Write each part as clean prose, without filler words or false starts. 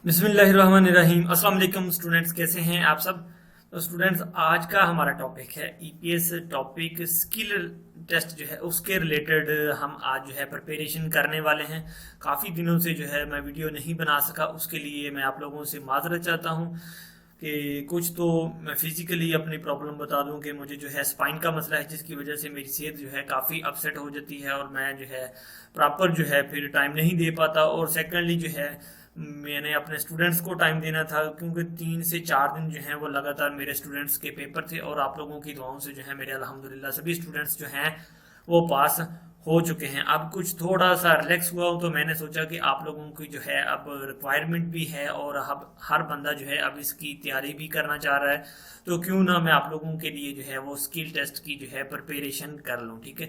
बिस्मिल्लाहिर्रहमानिर्रहीम। अस्सलाम वालेकुम स्टूडेंट्स, कैसे हैं आप सब। तो स्टूडेंट्स, आज का हमारा टॉपिक है ईपीएस टॉपिक स्किल टेस्ट जो है उसके रिलेटेड हम आज जो है प्रिपरेशन करने वाले हैं। काफ़ी दिनों से जो है मैं वीडियो नहीं बना सका, उसके लिए मैं आप लोगों से माजरत चाहता हूँ कि कुछ तो मैं फिजिकली अपनी प्रॉब्लम बता दूं कि मुझे जो है स्पाइन का मसला है, जिसकी वजह से मेरी सेहत जो है काफ़ी अपसेट हो जाती है और मैं जो है प्रॉपर जो है फिर टाइम नहीं दे पाता। और सेकेंडली जो है मैंने अपने स्टूडेंट्स को टाइम देना था, क्योंकि 3 से 4 दिन जो हैं वो लगातार मेरे स्टूडेंट्स के पेपर थे और आप लोगों की दुआओं से जो है मेरे अल्हम्दुलिल्लाह सभी स्टूडेंट्स जो हैं वो पास हो चुके हैं। अब कुछ थोड़ा सा रिलैक्स हुआ हूं, तो मैंने सोचा कि आप लोगों की जो है अब रिक्वायरमेंट भी है और अब हर बंदा जो है अब इसकी तैयारी भी करना चाह रहा है, तो क्यों ना मैं आप लोगों के लिए जो है वो स्किल टेस्ट की जो है प्रिपरेशन कर लूँ। ठीक है।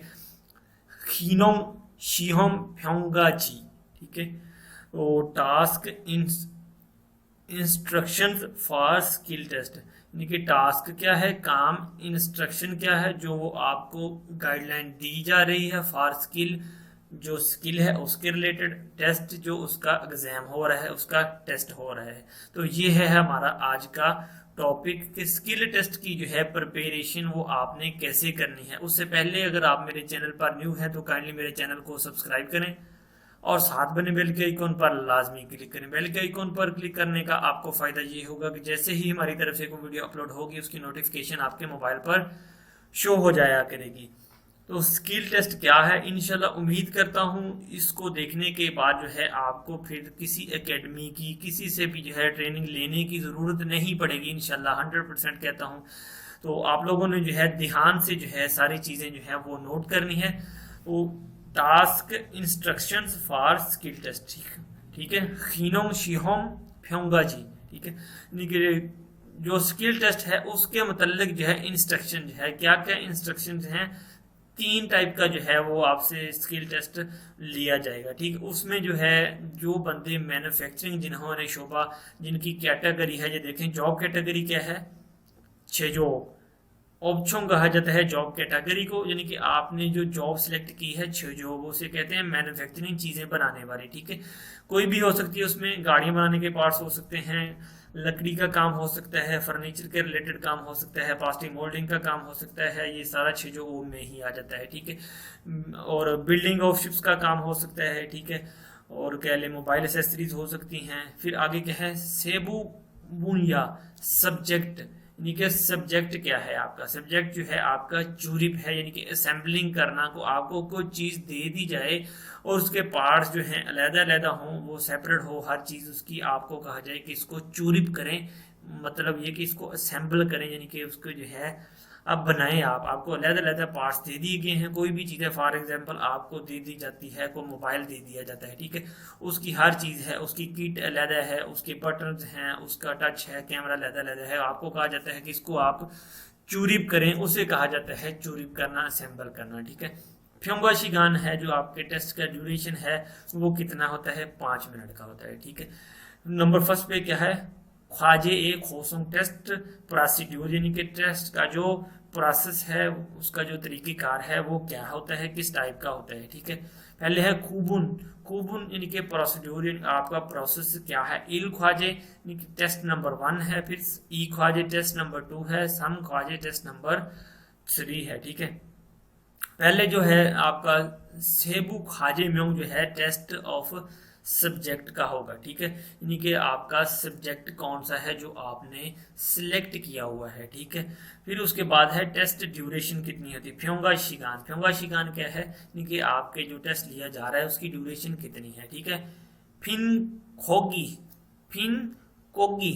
खीनोंग शीहोम फ्योंगा जी। ठीक है। तो task instructions for skill test, यानी कि टास्क क्या है, काम, इंस्ट्रक्शन क्या है जो वो आपको गाइडलाइन दी जा रही है फॉर स्किल, जो स्किल है उसके रिलेटेड, टेस्ट जो उसका एग्जाम हो रहा है, उसका टेस्ट हो रहा है। तो ये है हमारा आज का टॉपिक कि स्किल टेस्ट की जो है प्रिपरेशन वो आपने कैसे करनी है। उससे पहले अगर आप मेरे चैनल पर न्यू है तो काइंडली मेरे चैनल को सब्सक्राइब करें और साथ बने बेल के आइकॉन पर लाजमी क्लिक करें। बेल के आइकॉन पर क्लिक करने का आपको फायदा ये होगा कि जैसे ही हमारी तरफ से कोई वीडियो अपलोड होगी उसकी नोटिफिकेशन आपके मोबाइल पर शो हो जाया करेगी। तो स्किल टेस्ट क्या है, इंशाल्लाह उम्मीद करता हूँ इसको देखने के बाद जो है आपको फिर किसी एकेडमी की, किसी से भी जो है ट्रेनिंग लेने की ज़रूरत नहीं पड़ेगी, इंशाल्लाह 100% कहता हूँ। तो आप लोगों ने जो है ध्यान से जो है सारी चीज़ें जो है वो नोट करनी है। वो task instructions for skill test, ठीक है। खीनोंग शीहोम फ्योंगा जी। ठीक है। यानी कि जो स्किल टेस्ट है उसके मतलब जो है इंस्ट्रक्शन जो है, क्या क्या इंस्ट्रक्शन हैं, 3 टाइप का जो है वो आपसे स्किल टेस्ट लिया जाएगा। ठीक। उसमें जो है जो बंदे मैन्युफैक्चरिंग जिन्होंने शोबा, जिनकी कैटेगरी है, ये देखें जॉब कैटेगरी क्या है, छः जो ऑप्शन कहा जाता है जॉब कैटेगरी को, यानी कि आपने जो जॉब सिलेक्ट की है, छह जॉब उसे कहते हैं मैन्युफैक्चरिंग, चीज़ें बनाने वाली। ठीक है। कोई भी हो सकती है, उसमें गाड़ियाँ बनाने के पार्ट्स हो सकते हैं, लकड़ी का काम हो सकता है, फर्नीचर के रिलेटेड काम हो सकता है, प्लास्टिक मोल्डिंग का काम हो सकता है, ये सारा छः जो में ही आ जाता है। ठीक है। और बिल्डिंग ऑफ शिप्स का काम हो सकता है। ठीक है। और क्या ले मोबाइल एसेसरीज हो सकती हैं। फिर आगे क्या है, सेबू बुनिया सब्जेक्ट, यानी कि सब्जेक्ट क्या है आपका, सब्जेक्ट जो है आपका चूरिप है, यानी कि असेंबलिंग करना, को आपको कोई चीज़ दे दी जाए और उसके पार्ट्स जो हैं अलहदा अलहदा हों, वो सेपरेट हो, हर चीज़ उसकी आपको कहा जाए कि इसको चूरिप करें, मतलब ये कि इसको असेंबल करें, यानी कि उसको जो है अब बनाएं आप, आपको अलग अलग पार्ट्स दे दिए गए हैं। कोई भी चीज़ है, फॉर एग्जांपल आपको दे दी जाती है, कोई मोबाइल दे दिया जाता है। ठीक है। उसकी हर चीज़ है, उसकी किट अलग है, उसके बटन्स हैं, उसका टच है, कैमरा अलग अलग है, आपको कहा जाता है कि इसको आप चूरिप करें, उसे कहा जाता है चूरिप करना, असेंबल करना। ठीक है। फ्योंगा शिगान है जो आपके टेस्ट का ड्यूरेशन है वो कितना होता है, 5 मिनट का होता है। ठीक है। नंबर फर्स्ट पे क्या है, ख्वाजे ए खोसोंग टेस्ट प्रोसीड्यूर, यानी कि टेस्ट का जो प्रोसेस है, उसका जो तरीक़ेकार है वो क्या होता है, किस टाइप का होता है। ठीक है। पहले है खूबुन, खूबुन यानी कि प्रोसीड्यूर, यानी आपका प्रोसेस क्या है। इल ख्वाजे यानी कि टेस्ट नंबर 1 है, फिर ई ख्वाजे टेस्ट नंबर 2 है, सम ख्वाजे टेस्ट नंबर 3 है। ठीक है। पहले जो है आपका सेबू ख्वाजे म्योंग जो है टेस्ट ऑफ सब्जेक्ट का होगा। ठीक है। यानी कि आपका सब्जेक्ट कौन सा है जो आपने सिलेक्ट किया हुआ है। ठीक है। फिर उसके बाद है टेस्ट ड्यूरेशन कितनी होती है, फ्योंगा शिगान, फ्योंगा शिगान क्या है, यानी कि आपके जो टेस्ट लिया जा रहा है उसकी ड्यूरेशन कितनी है। ठीक है। फिन खोगी, फिन कोगी,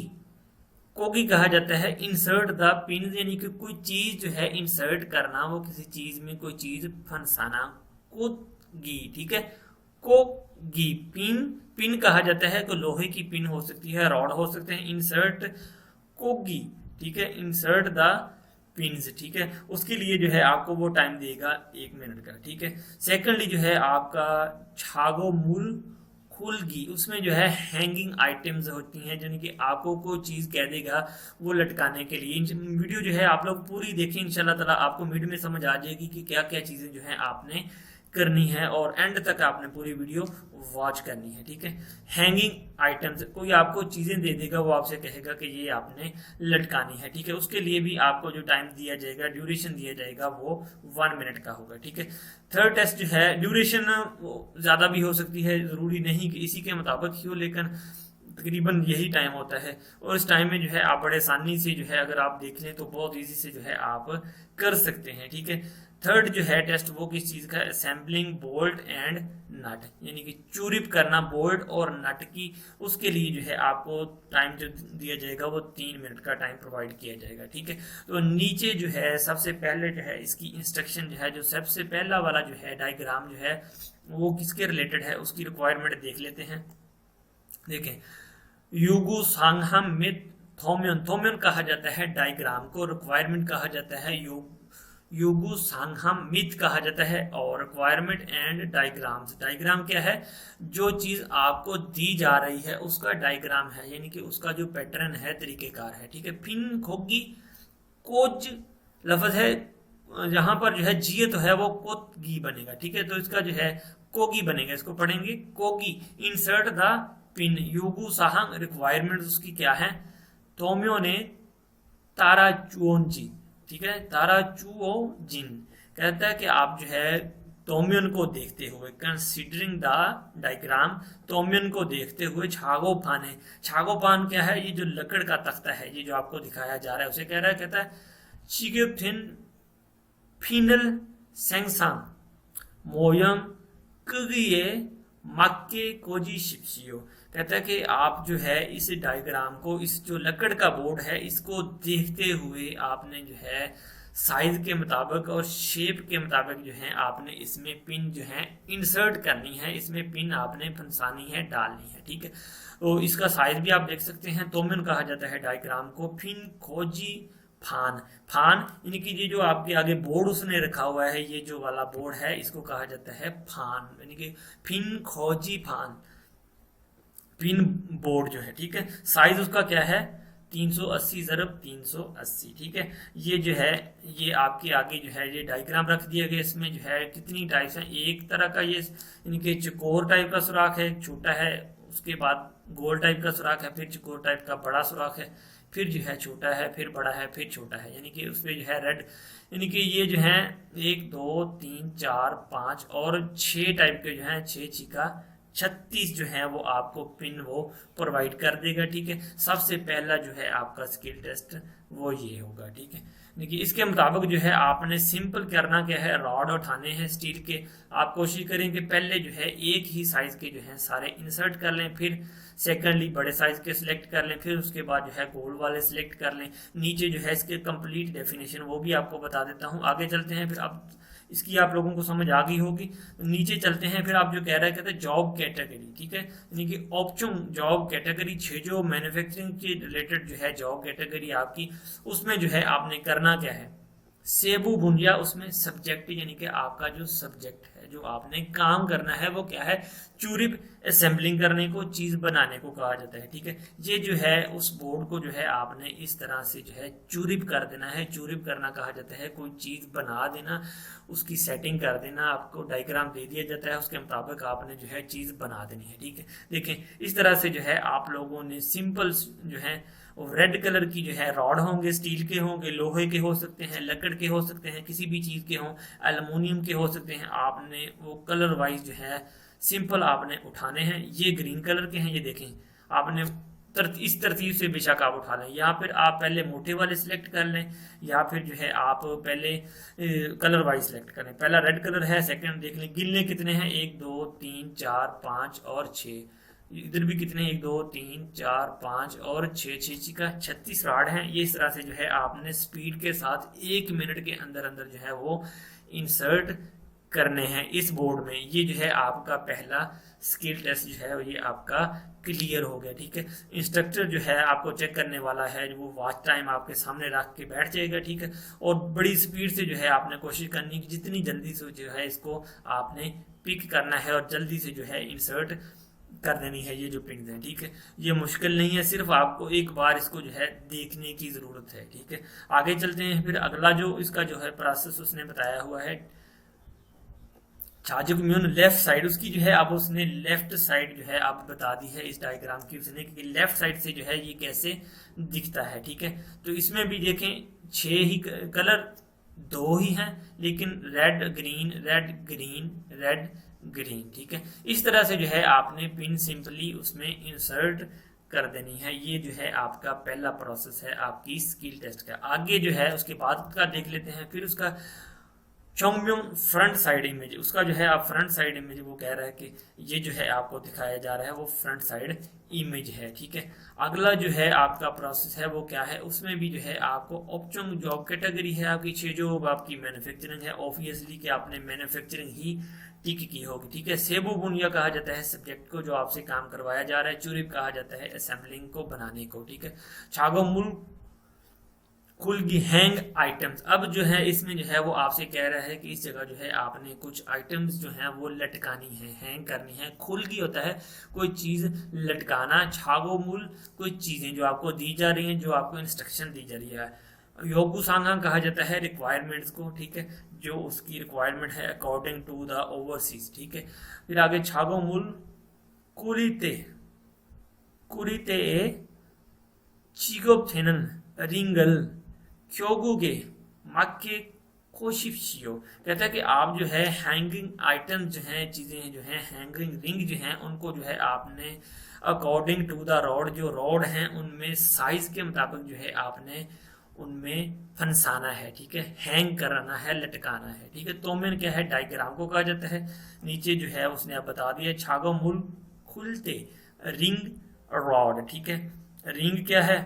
कोगी कहा जाता है इंसर्ट द पिन, यानी कि कोई चीज जो है इंसर्ट करना, वो किसी चीज में कोई चीज फंसाना, कोगी। ठीक है। कोगी पिन, पिन कहा जाता है, तो लोहे की पिन हो सकती है, रॉड हो सकते हैं, इंसर्ट कोगी। ठीक है। Insert the pins. ठीक है। उसके लिए जो है आपको वो टाइम देगा 1 मिनट का। ठीक है। सेकेंडली जो है आपका छागो मूल खुलगी, उसमें जो है हैंगिंग आइटम्स होती हैं, यानी कि आपको कोई चीज़ कह देगा वो लटकाने के लिए। वीडियो जो है आप लोग पूरी देखें, इंशाल्लाह ताला आपको मिड में समझ आ जाएगी कि क्या क्या चीज़ें जो है आपने करनी है और एंड तक आपने पूरी वीडियो वॉच करनी है, ठीक है। हैंगिंग आइटम्स, कोई आपको चीजें दे देगा, वो आपसे कहेगा कि ये आपने लटकानी है, ठीक है। उसके लिए भी आपको जो टाइम दिया जाएगा, ड्यूरेशन दिया जाएगा, वो 1 मिनट का होगा, ठीक है। थर्ड टेस्ट जो है, ड्यूरेशन वो ज्यादा भी हो सकती है, जरूरी नहीं कि इसी के मुताबिक ही हो, लेकिन तकरीबन यही टाइम होता है। और इस टाइम में जो है आप बड़े आसानी से जो है अगर आप देख लें तो बहुत इजी से जो है आप कर सकते हैं, ठीक है। थर्ड जो है टेस्ट वो किस चीज का, असेंबलिंग बोल्ट एंड नट, यानी कि चूरिप करना बोल्ट और नट की, उसके लिए जो है आपको टाइम जो दिया जाएगा वो 3 मिनट का टाइम प्रोवाइड किया जाएगा, ठीक है। तो नीचे जो है सबसे पहले जो है इसकी इंस्ट्रक्शन जो है, जो सबसे पहला वाला जो है डायग्राम जो है वो किसके रिलेटेड है, उसकी रिक्वायरमेंट देख लेते हैं। देखें, युगु सांगहम मित थोम्योन, थोम्योन कहा जाता है डायग्राम को, रिक्वायरमेंट कहा जाता है युगु सांगहम मित कहा जाता है, और रिक्वायरमेंट एंड डायग्राम्स, डायग्राम क्या है, जो चीज आपको दी जा रही है उसका डायग्राम है, यानी कि उसका जो पैटर्न है, तरीकेकार है, ठीक है। फिन खोगी कोज लफ्ज है, जहां पर जो है जी तो है वो कोगी बनेगा, ठीक है। तो इसका जो है कोगी बनेगा, इसको पढ़ेंगे कोगी। इंसर्ट द पिन, युगु साहंग, रिक्वायरमेंट उसकी क्या है, तोम्यो ने तारा चुओनजी, ठीक है, तारा चुओ जिन, कहता है कि आप जो है तोम्योन को देखते हुए, कंसिडरिंग द डायग्राम, तोम्योन को देखते हुए, छागोपान है, छागोपान क्या है, ये जो लकड़ का तख्ता है, ये जो आपको दिखाया जा रहा है उसे कह रहा है, कहता है चिगेथिन फिनल सेंगसांग मोयम कगिए मक्के कोजी शिप्सियो, कहता है कि आप जो है इस डायग्राम को, इस जो लकड़ का बोर्ड है इसको देखते हुए आपने जो है साइज के मुताबिक और शेप के मुताबिक जो है आपने इसमें पिन जो है इंसर्ट करनी है, इसमें पिन आपने फंसानी है, डालनी है, ठीक है। तो इसका साइज भी आप देख सकते हैं। तोमन कहा जाता है डायग्राम को। फिन खोजी फान, फान यानी कि ये जो आपके आगे बोर्ड उसने रखा हुआ है, ये जो वाला बोर्ड है इसको कहा जाता है फान, यानी कि फिन खोजी फान, पिन बोर्ड जो है, ठीक है। साइज उसका क्या है, 380 × 380, ठीक है। ये जो है ये आपके आगे जो है ये डायग्राम रख दिया गया, इसमें जो है कितनी टाइप्स हैं, एक तरह का ये यानी कि चकोर टाइप का सुराख है, छोटा है, उसके बाद गोल टाइप का सुराख है, फिर चकोर टाइप का बड़ा सुराख है, फिर जो है छोटा है, फिर बड़ा है, फिर छोटा है, यानी कि उसमें जो है रेड, यानी कि ये जो है 1 2 3 4 5 और 6 टाइप के जो है 6 छिका 36 जो है वो आपको पिन वो प्रोवाइड कर देगा, ठीक है। सबसे पहला जो है आपका स्किल टेस्ट वो ये होगा, ठीक है। देखिए इसके मुताबिक जो है आपने सिंपल करना क्या है, रॉड उठाने हैं स्टील के। आप कोशिश करें कि पहले जो है एक ही साइज के जो है सारे इंसर्ट कर लें, फिर सेकेंडली बड़े साइज के सिलेक्ट कर लें, फिर उसके बाद जो है गोल वाले सिलेक्ट कर लें। नीचे जो है इसके कंप्लीट डेफिनेशन वो भी आपको बता देता हूँ। आगे चलते हैं, फिर अब इसकी आप लोगों को समझ आ गई होगी। नीचे चलते हैं, फिर आप जो कह रहा है कहते हैं जॉब कैटेगरी, ठीक है, यानी कि ऑप्शन जॉब कैटेगरी 6 जो मैन्युफैक्चरिंग के रिलेटेड जो है जॉब कैटेगरी आपकी, उसमें जो है आपने करना क्या है, सेबू भुंजिया, उसमें सब्जेक्ट यानी कि आपका जो सब्जेक्ट है, जो आपने काम करना है वो क्या है, चूरिप असेंबलिंग करने को, चीज बनाने को कहा जाता है, ठीक है। ये जो है उस बोर्ड को जो है आपने इस तरह से जो है चूरिप कर देना है। चूरिप करना कहा जाता है कोई चीज बना देना, उसकी सेटिंग कर देना, आपको डायग्राम दे दिया जाता है, उसके मुताबिक आपने जो है चीज बना देनी है, ठीक है। देखें इस तरह से जो है आप लोगों ने सिंपल जो है रेड कलर की जो है रॉड होंगे, स्टील के होंगे, लोहे के हो सकते हैं, लकड़ के हो सकते हैं, किसी भी चीज के हों, एल्युमिनियम के हो सकते हैं। आपने वो कलर वाइज जो है सिंपल आपने उठाने हैं। ये ग्रीन कलर के हैं, ये देखें आपने इस तरतीब से बेशक आप उठा लें, या फिर आप पहले मोटे वाले सिलेक्ट कर लें, या फिर जो है आप पहले कलर वाइज सिलेक्ट करें। पहला रेड कलर है, सेकंड देख लें गिनने कितने हैं, 1 2 3 4 5 और 6, इधर भी कितने 1 2 3 4 5 और 6, 6 का 36 रॉड हैं। ये इस तरह से जो है आपने स्पीड के साथ 1 मिनट के अंदर अंदर जो है वो इंसर्ट करने हैं इस बोर्ड में। ये जो है आपका पहला स्किल टेस्ट जो है ये आपका क्लियर हो गया, ठीक है। इंस्ट्रक्टर जो है आपको चेक करने वाला है, वो वॉच टाइम आपके सामने रख के बैठ जाएगा, ठीक है। और बड़ी स्पीड से जो है आपने कोशिश करनी कि जितनी जल्दी से जो है इसको आपने पिक करना है और जल्दी से जो है इंसर्ट कर देनी है ये जो पिन है, ठीक है। ये मुश्किल नहीं है, सिर्फ आपको एक बार इसको जो है देखने की जरूरत है, ठीक है। आगे चलते हैं, फिर अगला जो इसका जो है प्रोसेस उसने बताया हुआ है छाजक म्यून लेफ्ट साइड उसकी जो है अब उसने लेफ्ट साइड जो है अब बता दी है इस डायग्राम की उसने कि लेफ्ट साइड से जो है ये कैसे दिखता है। ठीक है, तो इसमें भी देखें 6 ही कलर, 2 ही हैं, लेकिन red green red green red green. ठीक है, इस तरह से जो है आपने पिन सिंपली उसमें इंसर्ट कर देनी है। ये जो है आपका पहला प्रोसेस है आपकी स्किल टेस्ट का। आगे जो है उसके बाद का देख लेते हैं। फिर उसका चोंगम्योंग फ्रंट साइड इमेज, उसका जो है आप फ्रंट साइड इमेज वो कह रहा है कि ये जो है आपको दिखाया जा रहा है वो फ्रंट साइड इमेज है। ठीक है, अगला जो है आपका प्रोसेस है वो क्या है, उसमें भी जो है आपको ऑप्चोंग जॉब कैटेगरी है आपकी 6 जॉब आपकी मैन्युफैक्चरिंग है, ऑब्वियसली कि आपने मैन्युफैक्चरिंग ही टिक की होगी। ठीक है, सेबू बुनिया कहा जाता है सब्जेक्ट को जो आपसे काम करवाया जा रहा है, चुरिप कहा जाता है असेंबलिंग को बनाने को। ठीक है, छागोमुल कुल हैंग आइटम्स, अब जो है इसमें जो है वो आपसे कह रहा है कि इस जगह जो है आपने कुछ आइटम्स जो है वो लटकानी है, हैंग करनी है। खुल की होता है कोई चीज लटकाना, छागो मूल कोई चीजें जो आपको दी जा रही हैं, जो आपको इंस्ट्रक्शन दी जा रही है। योगु सांगा कहा जाता है रिक्वायरमेंट्स को। ठीक है, जो उसकी रिक्वायरमेंट है अकॉर्डिंग टू द ओवरसीज। ठीक है, फिर आगे छागो मूल कुरिते कुरिते चिगोपथेनन रिंगल क्योगुगे माके कोशिशियो, कहता है कि आप जो है हैंगिंग आइटम जो हैं, चीजें जो हैं, हैंगिंग रिंग जो हैं, उनको जो है आपने अकॉर्डिंग टू द रॉड, जो रॉड हैं उनमें साइज के मुताबिक जो है आपने उनमें फंसाना है। ठीक है, हैंग कराना है, लटकाना है। ठीक है, तो मैंने क्या है डायग्राम को कहा जाता है। नीचे जो है उसने आप बता दिया छागो मूल खुलते रिंग रॉड। ठीक है, रिंग क्या है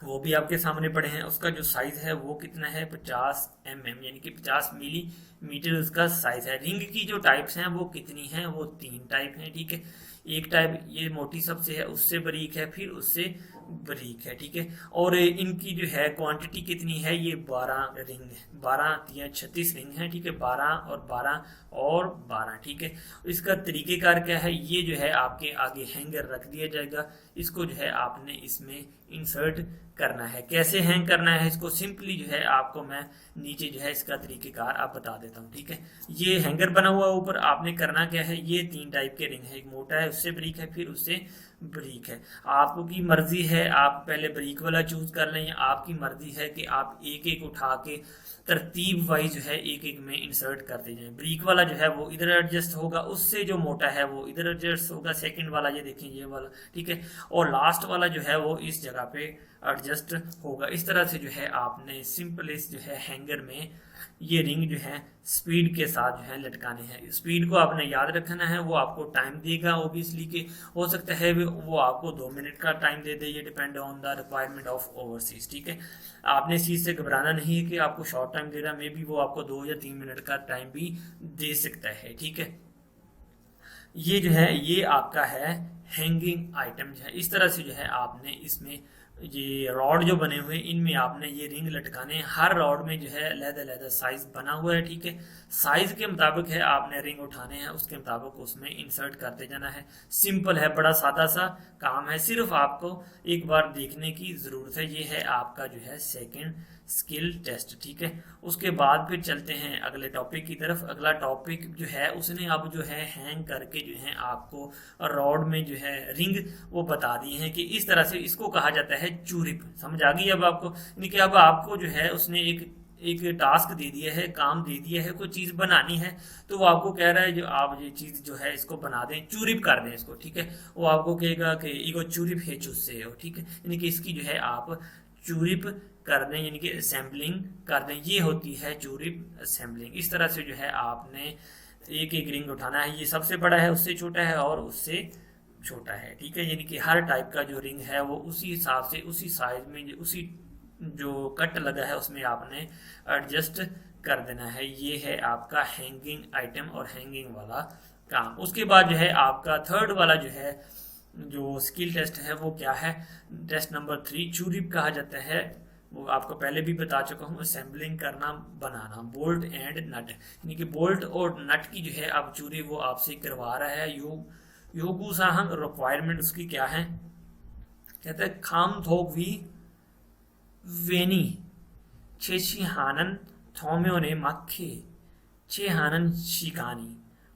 वो भी आपके सामने पड़े हैं। उसका जो साइज है वो कितना है 50 mm, यानी कि 50 मिलीमीटर उसका साइज है। रिंग की जो टाइप्स हैं वो कितनी हैं, वो 3 टाइप हैं। ठीक है, एक टाइप ये मोटी सबसे है, उससे बारीक है, फिर उससे बारीक है। ठीक है, और इनकी जो है क्वांटिटी कितनी है, ये 12 रिंग है, 12 या 36 रिंग है। ठीक है, 12 और 12 और 12। ठीक है, इसका तरीकेकार क्या है, ये जो है आपके आगे हैंगर रख दिया जाएगा, इसको जो है आपने इसमें इंसर्ट करना है। कैसे हैंग करना है इसको सिंपली जो है आपको मैं नीचे जो है इसका तरीकेकार आप बता देता हूँ। ठीक है, ये हैंगर बना हुआ ऊपर, आपने करना क्या है, ये 3 टाइप के रिंग है, एक मोटा है, उससे बारीक है, फिर उससे बारीक है। आपकी मर्जी है आप पहले बारीक वाला चूज कर लें, या आपकी मर्जी है कि आप एक एक उठा के तरतीब वाइज जो है एक एक में इंसर्ट करते जाएं। बारीक वाला जो है वो इधर एडजस्ट होगा, उससे जो मोटा है वो इधर एडजस्ट होगा, सेकंड वाला ये देखें ये वाला। ठीक है, और लास्ट वाला जो है वो इस जगह पे एडजस्ट होगा। इस तरह से जो है आपने सिंपल इस जो है हैंगर में ये रिंग जो है स्पीड के साथ जो है लटकाने हैं। स्पीड को आपने याद रखना है, वो आपको टाइम देगा ओबियसली कि हो सकता है वो आपको 2 मिनट का टाइम दे दे, ये depend on the requirement of overseas. ठीक है, आपने इस चीज से घबराना नहीं है कि आपको शॉर्ट टाइम दे रहा है, मे बी वो आपको 2 या 3 मिनट का टाइम भी दे सकता है। ठीक है, ये जो है ये आपका है हैंगिंग आइटम जो है। इस तरह से जो है आपने इसमें ये रॉड जो बने हुए इनमें आपने ये रिंग लटकाने हैं। हर रॉड में जो है अलग-अलग साइज बना हुआ है। ठीक है, साइज के मुताबिक है आपने रिंग उठाने हैं, उसके मुताबिक उसमें इंसर्ट करते जाना है। सिंपल है, बड़ा सादा सा काम है, सिर्फ आपको एक बार देखने की जरूरत है। ये है आपका जो है सेकंड स्किल टेस्ट। ठीक है, उसके बाद फिर चलते हैं अगले टॉपिक की तरफ। अगला टॉपिक जो है उसने अब जो है हैंग करके जो है आपको रॉड में जो है रिंग वो बता दी है कि इस तरह से इसको कहा जाता है चूरिप। समझ आ गई अब आपको, यानी कि अब आपको जो है उसने एक टास्क दे दिया है, काम दे दिया है, कोई चीज बनानी है, तो वो आपको कह रहा है जो आप ये चीज जो है इसको बना दें, चूरिप कर दें इसको। ठीक है, वो आपको कहेगा कि इगो चूरिप है चुस्से हो। ठीक है, यानी कि इसकी जो है आप चूरिप कर दें, यानी कि असेंबलिंग कर दें, ये होती है चूरिप असेंबलिंग। इस तरह से जो है आपने एक एक रिंग उठाना है, ये सबसे बड़ा है, उससे छोटा है और उससे छोटा है। ठीक है, यानी कि हर टाइप का जो रिंग है वो उसी हिसाब से उसी साइज में उसी जो कट लगा है उसमें आपने एडजस्ट कर देना है। ये है आपका हैंगिंग आइटम और हैंगिंग वाला काम। उसके बाद जो है आपका थर्ड वाला जो है जो स्किल टेस्ट है वो क्या है, टेस्ट नंबर 3 चूरिप कहा जाता है। वो आपको पहले भी बता चुका हूँ, असेंबलिंग करना, बनाना, बोल्ट एंड नट, यानी कि बोल्ट और नट की जो है अब चूरी वो आपसे करवा रहा है। योगू साहंग रिक्वायरमेंट उसकी क्या है, कहते हैं खाम थोक वी वेनी छेछी हानन थोम्यो ने माखे 체하는 시간이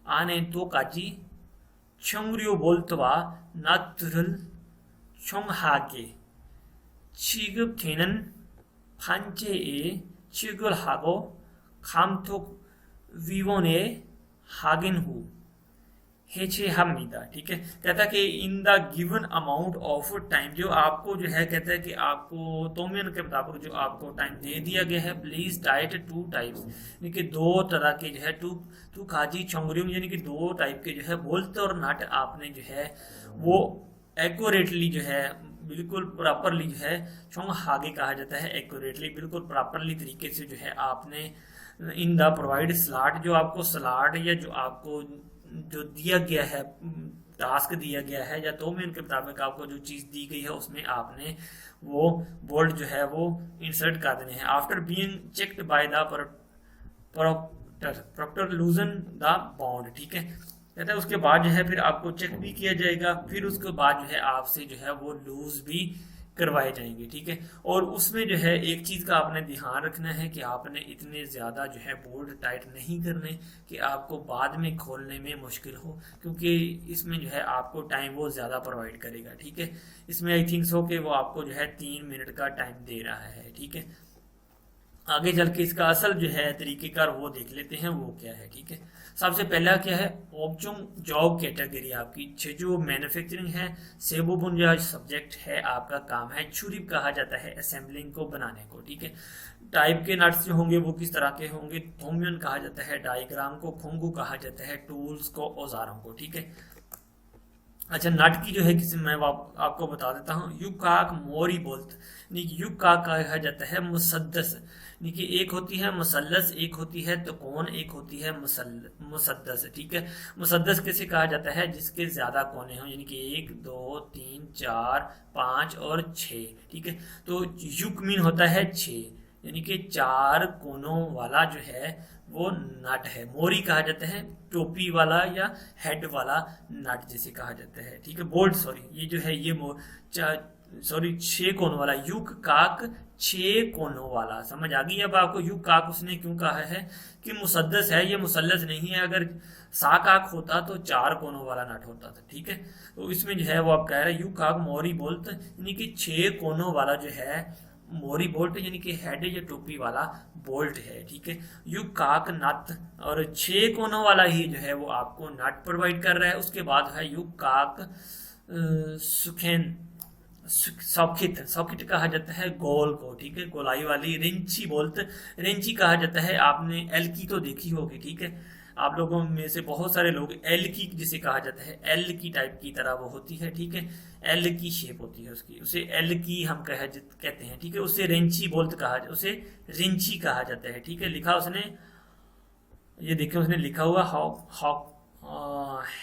안에 또까지 청류 볼트와 나트를 총하게 취급되는 판재에 취급하고 감독위원회 확인 후 해체합니다। ठीक है, कहता है कि in the given amount of time, जो आपको जो है कहता है कि आपको तोमियन के मुताबिक जो आपको टाइम दे दिया गया है, प्लीज डाइट टू टाइप्स, यानी कि दो तरह के जो है टू खाजी छोंगरियम, यानी कि दो टाइप के जो है बोल्ट और नट आपने जो है वो एक्यूरेटली जो है बिल्कुल प्रॉपरली जो है छोंग हागे कहा जाता है, एक्यूरेटली बिल्कुल प्रॉपरली तरीके से जो है आपने इन द प्रोवाइड स्लॉट, जो आपको स्लॉट या जो आपको जो दिया गया है टास्क दिया गया है या तो में उनके मुताबिक आपको जो चीज़ दी गई है उसमें आपने वो बोल्ट जो है वो इंसर्ट कर देने हैं। After being checked by the proctor loosen the bond, ठीक है, कहता है उसके बाद जो है फिर आपको चेक भी किया जाएगा, फिर उसके बाद जो है आपसे जो है वो लूज भी करवाए जाएंगे। ठीक है, और उसमें जो है एक चीज़ का आपने ध्यान रखना है कि आपने इतने ज़्यादा जो है बोल्ट टाइट नहीं करने कि आपको बाद में खोलने में मुश्किल हो, क्योंकि इसमें जो है आपको टाइम वो ज़्यादा प्रोवाइड करेगा। ठीक है, इसमें आई थिंक सो कि वो आपको जो है 3 मिनट का टाइम दे रहा है। ठीक है, आगे चल के इसका असल जो है तरीकेकार वो देख लेते हैं वो क्या है। ठीक है, सबसे पहला क्या है, ऑब्जेक्ट जॉब कैटेगरी आपकी जो मैन्युफैक्चरिंग है, सेबोबुन जो सब्जेक्ट है आपका काम है, छुरी कहा जाता है असेंबलिंग को बनाने को। ठीक है, टाइप के नट्स जो होंगे वो किस तरह के होंगे, थोमियन कहा जाता है डायग्राम को, खोंगू कहा जाता है टूल्स को, औजारों को। ठीक है, अच्छा नट की जो है किसी मैं आपको बता देता हूँ, युकाक मोरी बोल्ट, युकाक कहा जाता है मुसद्दस, कि एक होती है मुसल्लस, एक होती है त्रिकोण, एक होती है मुसद्दस। ठीक है, मुसद्दस कैसे कहा जाता है, जिसके ज्यादा कोने हों, यानी कि 1 2 3 4 5 और 6। ठीक है, तो युक मीन होता है 6, यानी कि 4 कोनों वाला जो है वो नट है। मोरी कहा जाता है टोपी वाला या हेड वाला नट जिसे कहा जाता है। ठीक है, बोल्ट सॉरी, ये जो है ये 6 कोनों वाला, युक काक 6 कोनों वाला। समझ आ गई अब आपको युक काक उसने क्यों कहा है कि मुसद्दस है, ये मुसल्लस नहीं है। अगर सा काक होता तो 4 कोनों वाला नट होता था। ठीक है, तो इसमें जो है वो आप कह रहे हैं युक काक मोरी बोल्ट, यानी कि 6 कोनों वाला जो है मोरी बोल्ट, यानी कि हेड या टोपी वाला बोल्ट है। ठीक है, युक काक नट, और 6 कोनों वाला ही जो है वो आपको नट प्रोवाइड कर रहा है। उसके बाद है युक काक सुखेन सॉकेट, सॉकेट कहा जाता है गोल को। ठीक है, गोलाई वाली। रेंची बोल्ट, रेंची कहा जाता है, आपने एल की तो देखी होगी। ठीक है, आप लोगों में से बहुत सारे लोग एल की जिसे कहा जाता है, एल की टाइप की तरह वो होती है। ठीक है, एल की शेप होती है उसकी, उसे एल की हम कहते हैं। ठीक है, उसे रेंची बोल्ट कहा, उसे रेंची कहा जाता है। ठीक है, लिखा उसने, ये देखिए उसने लिखा हुआ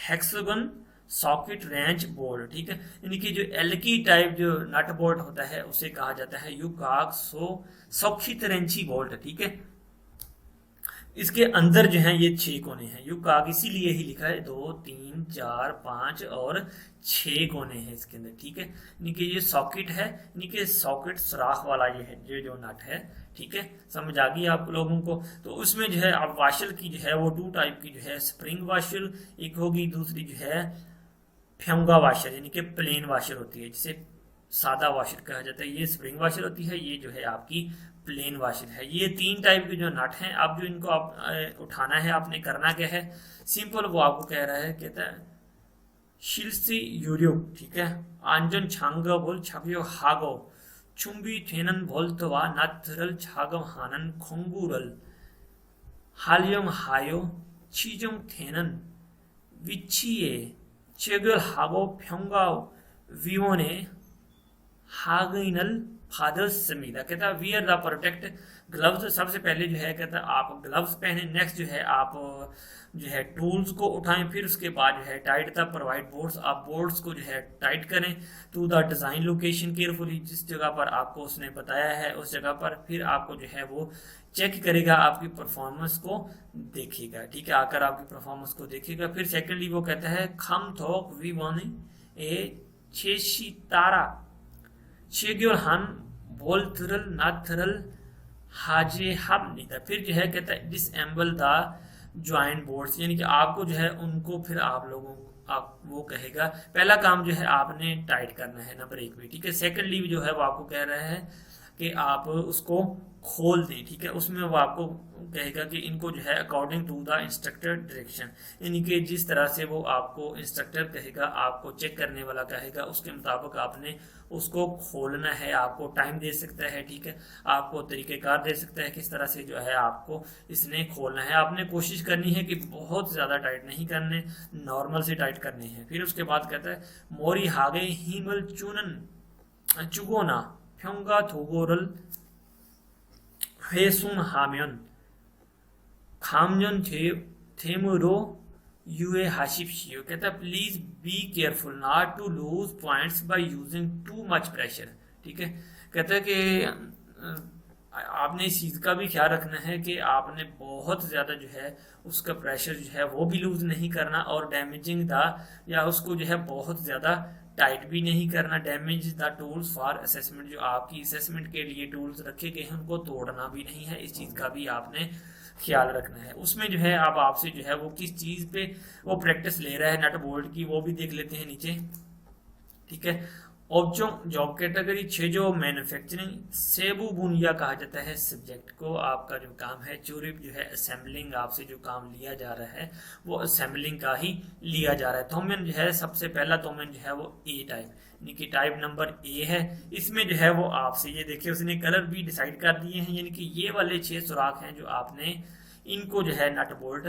हेक्सागन सॉकेट रेंच बोल्ट। ठीक है, यानी कि जो एल की टाइप जो नट बोल्ट होता है उसे कहा जाता है युकाक सॉकेट रेंची बोल्ट। ठीक है, इसके अंदर जो है ये 6 कोने हैं युकाक, इसीलिए ही लिखा है 2 3 4 5 और 6 कोने हैं इसके अंदर। ठीक है, यानी कि ये सॉकेट है, यानी कि सॉकेट सुराख वाला ये है जो नट है। ठीक है, समझ आ गई आप लोगों को। तो उसमें जो है आप वाशर की जो है वो 2 टाइप की जो है, स्प्रिंग वाशर एक होगी, दूसरी जो है फ्योंगा वाशर, यानी कि प्लेन वाशर होती है, जिसे सादा वाशर कहा जाता है। ये स्प्रिंग वाशर होती है, ये जो है आपकी प्लेन वाशर है। ये 3 टाइप के जो नट हैं। अब जो इनको आप उठाना है, आपने करना क्या है, सिंपल वो आपको कह रहा है, कहता है शिल्सी यूरियो। ठीक है, आंजन छांग बोल छागियो हागो चुंबी ठेनन बोलतवा नाथरल छागम हानन खोंगुरल हालियम हायो 치좀 되는 위치에 체결하고 평가위원회 확인을 받았습니다। कहता है वियर द प्रोटेक्ट ग्लव्स, सबसे पहले जो है कहता है आप ग्लव्स पहने। नेक्स्ट जो है आप जो है टूल्स को उठाएं, फिर उसके बाद जो है टाइट द प्रोवाइड बोर्ड्स, आप बोर्ड्स को जो है टाइट करें to the design location carefully, जिस जगह पर आपको उसने बताया है उस जगह पर। फिर आपको जो है वो चेक करेगा, आपकी परफॉर्मेंस को देखेगा। ठीक है, आकर आपकी परफॉर्मेंस को देखेगा। फिर सेकेंडली वो कहता है खम थोक वी वन ए छेशी तारा शेग्योर हम बोल थरल ना थरल हाजे हम नहीं था। फिर जो है कहता है डिसएम्बल द ज्वाइन बोल्ट्स, यानी कि आपको जो है उनको फिर आप लोगों आप वो कहेगा पहला काम जो है आपने टाइट करना है नंबर 1 पे, ठीक है। सेकंडली जो है वो आपको कह रहा है कि आप उसको खोल दें, ठीक है। उसमें वो आपको कहेगा कि इनको जो है according to the instructor direction, यानी कि जिस तरह से वो आपको इंस्ट्रक्टर कहेगा, आपको चेक करने वाला कहेगा, उसके मुताबिक आपने उसको खोलना है। आपको टाइम दे सकता है, ठीक है, आपको तरीक़ेकार दे सकता है किस तरह से जो है आपको इसने खोलना है। आपने कोशिश करनी है कि बहुत ज़्यादा टाइट नहीं करने, नॉर्मल से टाइट करने हैं। फिर उसके बाद कहता है मोरी हागे हिमल चुनन चुगोना 평가 도구를 회수하면 감염됨으로 유의하십시오। कहता है please be careful not to lose points by using too much pressure, ठीक है। कहता है कि आपने इस चीज़ का भी ख्याल रखना है कि आपने बहुत ज़्यादा जो है उसका प्रेशर जो है वो भी लूज नहीं करना, और डैमेजिंग द या उसको जो है बहुत ज़्यादा टाइट भी नहीं करना। Damage the tools for assessment, जो आपकी असेसमेंट के लिए टूल्स रखे गए हैं उनको तोड़ना भी नहीं है। इस चीज़ का भी आपने ख्याल रखना है। उसमें जो है अब आपसे जो है वो किस चीज़ पे वो प्रैक्टिस ले रहा है नट बोल्ट की, वो भी देख लेते हैं नीचे, ठीक है। ऑब्जेक्ट जॉब कैटेगरी 6 जो मैन्युफैक्चरिंग सेबू बुनिया कहा जाता है सब्जेक्ट को। आपका जो काम है चोरिप जो है असेंबलिंग, आपसे जो काम लिया जा रहा है वो असेंबलिंग का ही लिया जा रहा है। थोमेन जो है सबसे पहला थोमेन जो है वो ए टाइप, यानी कि टाइप नंबर ए है। इसमें जो है वो आपसे ये देखिए उसने कलर भी डिसाइड कर दिए हैं, यानी कि ये वाले 6 सुराख हैं जो आपने इनको जो है नट बोल्ट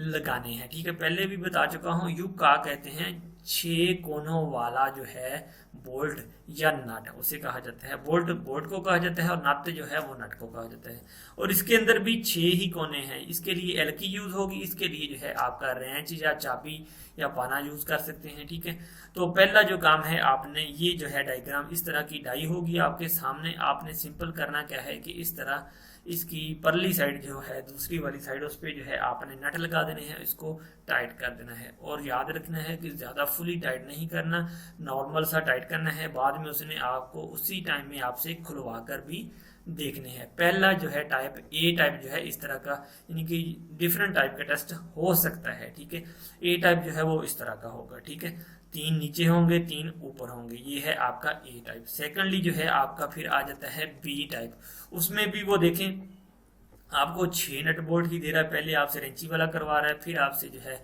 लगाने हैं, ठीक है। पहले भी बता चुका हूँ यू का कहते हैं 6 कोनों वाला जो है बोल्ट या नट उसे कहा जाता है। बोल्ट बोल्ट को कहा जाता है और नट जो है वो नट को कहा जाता है। और इसके अंदर भी 6 ही कोने हैं। इसके लिए एल की यूज होगी, इसके लिए जो है आपका रेंच या चाबी या पाना यूज कर सकते हैं, ठीक है। तो पहला जो काम है आपने ये जो है डायग्राम इस तरह की डाई होगी आपके सामने। आपने सिंपल करना क्या है कि इस तरह इसकी परली साइड जो है दूसरी वाली साइड उस पर जो है आपने नट लगा देने हैं, इसको टाइट कर देना है। और याद रखना है कि ज़्यादा फुली टाइट नहीं करना, नॉर्मल सा टाइट करना है। बाद में उसने आपको उसी टाइम में आपसे खुलवा कर भी देखने हैं। पहला जो है टाइप ए टाइप जो है इस तरह का, यानी कि डिफरेंट टाइप का टेस्ट हो सकता है, ठीक है। ए टाइप जो है वो इस तरह का होगा, ठीक है। 3 नीचे होंगे 3 ऊपर होंगे, ये है आपका ए टाइप। सेकंडली जो है आपका फिर आ जाता है बी टाइप। उसमें भी वो देखें आपको 6 नट बोल्ट ही दे रहा है। पहले आपसे रेंची वाला करवा रहा है, फिर आपसे जो है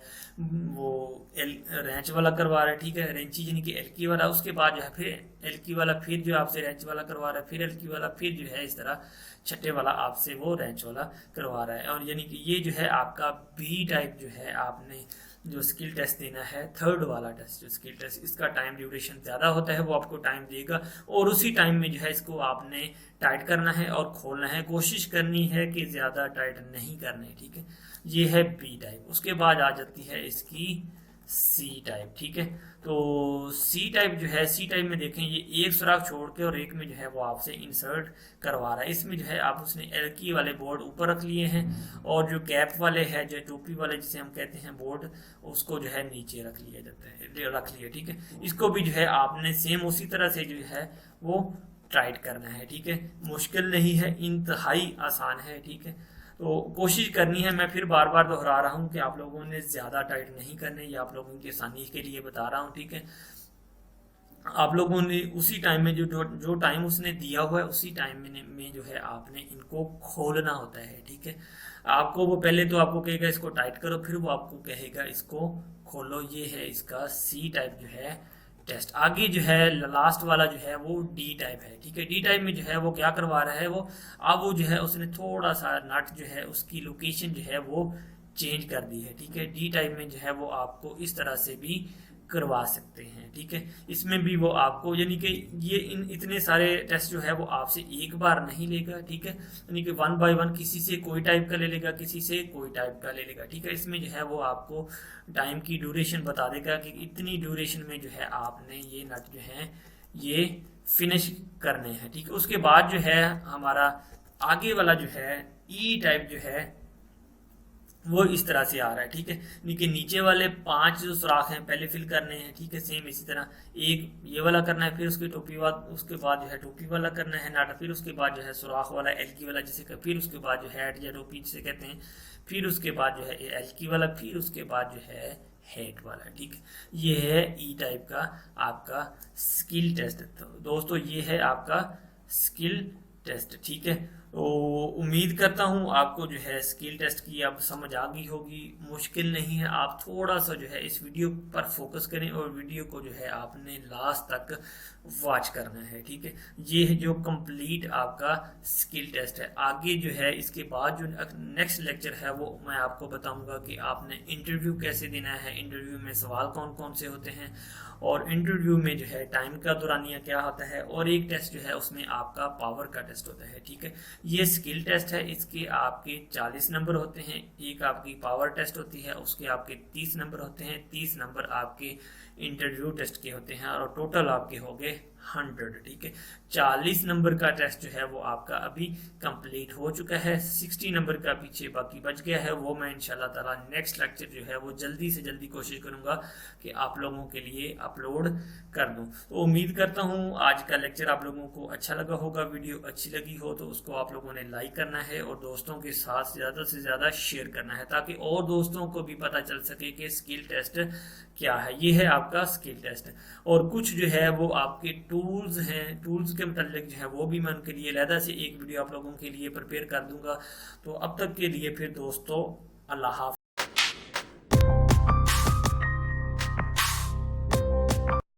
वो रेंच वाला करवा रहा है, ठीक है। रेंची यानी कि एल की वाला, उसके बाद जो है फिर एल की वाला, फिर जो आपसे रेंच वाला करवा रहा है, फिर एल की वाला, फिर जो है इस तरह छठे वाला आपसे वो रेंच वाला करवा रहा है। और यानी कि ये जो है आपका बी टाइप जो है आपने जो स्किल टेस्ट देना है, थर्ड वाला टेस्ट जो स्किल टेस्ट, इसका टाइम ड्यूरेशन ज़्यादा होता है, वो आपको टाइम देगा और उसी टाइम में जो है इसको आपने टाइट करना है और खोलना है। कोशिश करनी है कि ज़्यादा टाइट नहीं करने, ठीक है। ये है बी टाइप। उसके बाद आ जाती है इसकी सी टाइप, ठीक है। तो सी टाइप जो है, सी टाइप में देखें ये एक सुराख छोड़ के और एक में जो है वो आपसे इंसर्ट करवा रहा है। इसमें जो है आप उसने एल की वाले बोर्ड ऊपर रख लिए हैं और जो कैप वाले है जो टोपी वाले जिसे हम कहते हैं बोर्ड, उसको जो है नीचे रख लिया जाता है, रख लिया, ठीक है। इसको भी जो है आपने सेम उसी तरह से जो है वो टाइट करना है, ठीक है। मुश्किल नहीं है, इंतहाई आसान है, ठीक है। तो कोशिश करनी है, मैं फिर बार बार दोहरा रहा हूँ कि आप लोगों ने ज़्यादा टाइट नहीं करने, ये आप लोगों की आसानी के लिए बता रहा हूँ, ठीक है। आप लोगों ने उसी टाइम में जो टाइम उसने दिया हुआ है उसी टाइम में जो है आपने इनको खोलना होता है, ठीक है। आपको वो पहले तो आपको कहेगा इसको टाइट करो, फिर वो आपको कहेगा इसको खोलो। ये है इसका सी टाइप जो है टेस्ट। आगे जो है लास्ट वाला जो है वो डी टाइप है, ठीक है। डी टाइप में जो है वो क्या करवा रहा है वो, अब वो जो है उसने थोड़ा सा नट जो है उसकी लोकेशन जो है वो चेंज कर दी है, ठीक है। डी टाइप में जो है वो आपको इस तरह से भी करवा सकते हैं, ठीक है। इसमें भी वो आपको यानी कि ये इतने सारे टेस्ट जो है वो आपसे एक बार नहीं लेगा, ठीक है। यानी कि 1 बाय 1 किसी से कोई टाइप का ले लेगा, किसी से कोई टाइप का ले लेगा, ठीक है। इसमें जो है वो आपको टाइम की ड्यूरेशन बता देगा कि इतनी ड्यूरेशन में जो है आपने ये नट जो है ये फिनिश करने हैं, ठीक है। उसके बाद जो है हमारा आगे वाला जो है ई टाइप जो है वो इस तरह से आ रहा है, ठीक है। नीचे वाले 5 जो सुराख हैं पहले फिल करने हैं, ठीक है। सेम इसी तरह एक ये वाला करना है, फिर उसकी टोपी वाला, उसके बाद जो है टोपी वाला करना है नाटा, फिर उसके बाद जो है सुराख वाला एल की वाला जिसे, फिर उसके बाद जो हैट या टोपी जिसे कहते हैं, फिर उसके बाद जो है एल्की वाला, फिर उसके बाद जो है हेट वाला। ठीक है, ये है ई टाइप का आपका स्किल टेस्ट। तो दोस्तों ये है आपका स्किल टेस्ट। ठीक है, तो उम्मीद करता हूँ आपको जो है स्किल टेस्ट की अब समझ आ गई होगी। मुश्किल नहीं है, आप थोड़ा सा जो है इस वीडियो पर फोकस करें और वीडियो को जो है आपने लास्ट तक वॉच करना है। ठीक है, ये है जो कंप्लीट आपका स्किल टेस्ट है। आगे जो है इसके बाद जो नेक्स्ट लेक्चर है वो मैं आपको बताऊंगा कि आपने इंटरव्यू कैसे देना है, इंटरव्यू में सवाल कौन कौन से होते हैं, और इंटरव्यू में जो है टाइम का दौरानिया क्या होता है, और एक टेस्ट जो है उसमें आपका पावर का टेस्ट होता है। ठीक है, ये स्किल टेस्ट है, इसके आपके 40 नंबर होते हैं। एक आपकी पावर टेस्ट होती है, उसके आपके 30 नंबर होते हैं। 30 नंबर आपके इंटरव्यू टेस्ट के होते हैं और टोटल आपके हो गए 100। ठीक है, 40 नंबर का टेस्ट जो है वो आपका अभी कंप्लीट हो चुका है। 60 नंबर का पीछे बाकी बच गया है, वो मैं इंशाल्लाह ताला नेक्स्ट लेक्चर जो है वो जल्दी से जल्दी कोशिश करूंगा कि आप लोगों के लिए अपलोड कर दूं। तो उम्मीद करता हूं आज का लेक्चर आप लोगों को अच्छा लगा होगा। वीडियो अच्छी लगी हो तो उसको आप लोगों ने लाइक करना है और दोस्तों के साथ ज़्यादा से ज़्यादा शेयर करना है, ताकि और दोस्तों को भी पता चल सके कि स्किल टेस्ट क्या है। ये है आपका स्किल टेस्ट, और कुछ जो है वो आपके टूल्स हैं, टूल्स के मतलब जो है वो भी मैं उनके लिए अलहदा से एक वीडियो आप लोगों के लिए प्रिपेयर कर दूंगा। तो अब तक के लिए फिर दोस्तों अल्लाह हाफ़िज़।